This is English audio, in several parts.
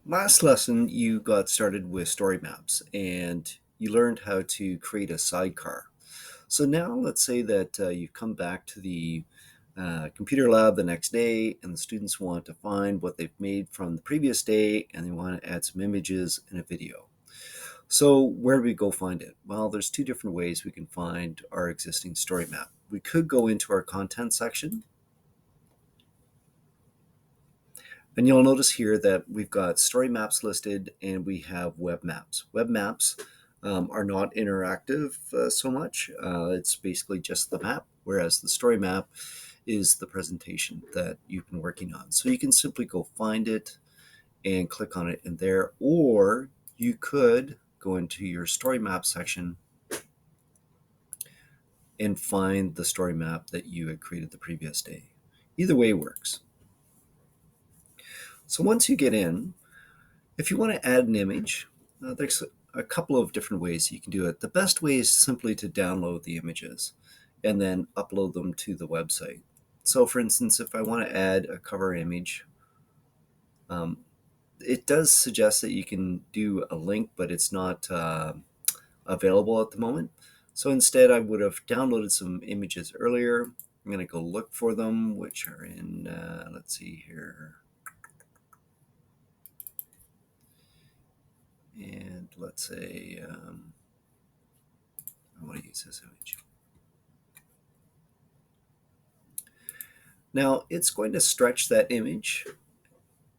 Last lesson, you got started with story maps and you learned how to create a sidecar. So now let's say that you've come back to the computer lab the next day and the students want to find what they've made from the previous day and they want to add some images and a video. So where do we go find it? Well, there's two different ways we can find our existing story map. We could go into our content section. And you'll notice here that we've got story maps listed and we have web maps. Web maps are not interactive so much. It's basically just the map, whereas the story map is the presentation that you've been working on. So you can simply go find it and click on it in there, or you could go into your story map section and find the story map that you had created the previous day. Either way works. So once you get in, if you want to add an image, there's a couple of different ways you can do it. The best way is simply to download the images and then upload them to the website. So for instance, if I want to add a cover image, it does suggest that you can do a link, but it's not available at the moment. So instead, I would have downloaded some images earlier. I'm going to go look for them, which are in, let's see here. And let's say I want to use this image. Now it's going to stretch that image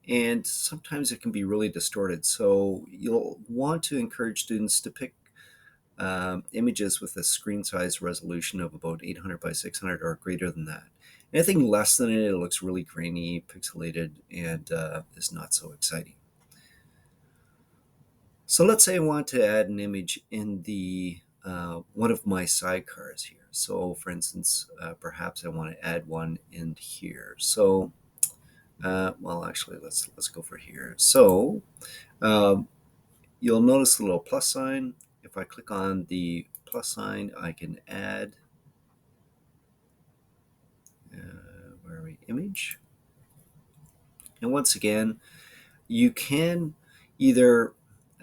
and sometimes it can be really distorted. So you'll want to encourage students to pick images with a screen size resolution of about 800 by 600 or greater than that. Anything less than it looks really grainy, pixelated, and is not so exciting. So let's say I want to add an image in the one of my sidecars here. So for instance, perhaps I want to add one in here. So, well, actually, let's go for here. So you'll notice the little plus sign. If I click on the plus sign, I can add, where are we, image. And once again, you can either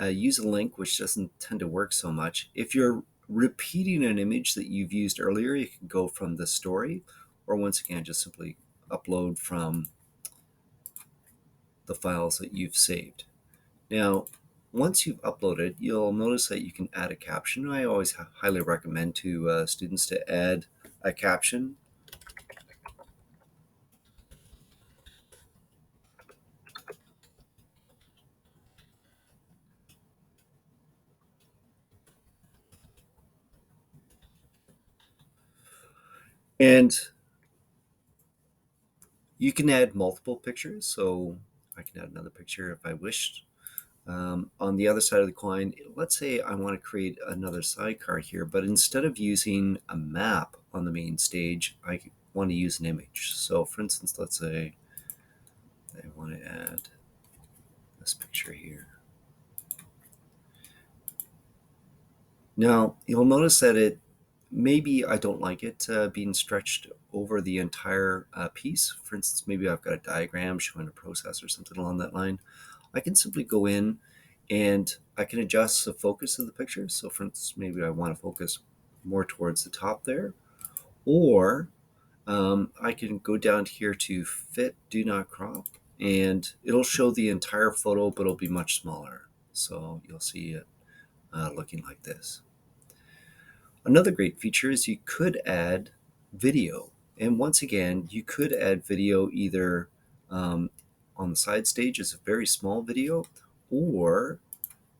use a link, which doesn't tend to work so much. If you're repeating an image that you've used earlier, you can go from the story, or once again, just simply upload from the files that you've saved. Now, once you've uploaded, you'll notice that you can add a caption. I always highly recommend to students to add a caption. And you can add multiple pictures. So I can add another picture if I wished. On the other side of the coin, let's say I want to create another sidecar here, but instead of using a map on the main stage, I want to use an image. So for instance, let's say I want to add this picture here. Now, you'll notice that maybe I don't like it being stretched over the entire piece. For instance, maybe I've got a diagram showing a process or something along that line. I can simply go in and I can adjust the focus of the picture. So for instance, maybe I want to focus more towards the top there, or I can go down here to fit, do not crop, and it'll show the entire photo, but it'll be much smaller. So you'll see it looking like this. Another great feature is you could add video. And once again, you could add video either on the side stage as a very small video, or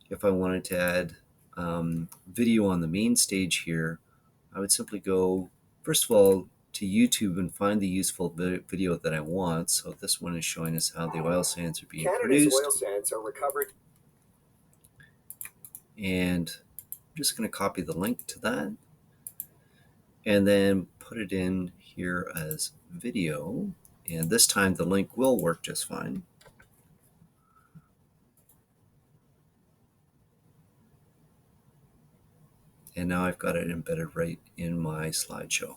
if I wanted to add video on the main stage here, I would simply go, first of all, to YouTube and find the useful video that I want. So this one is showing us how the oil sands are being produced. Oil sands are recovered. And I'm just going to copy the link to that and then put it in here as video. And this time the link will work just fine. And now I've got it embedded right in my slideshow.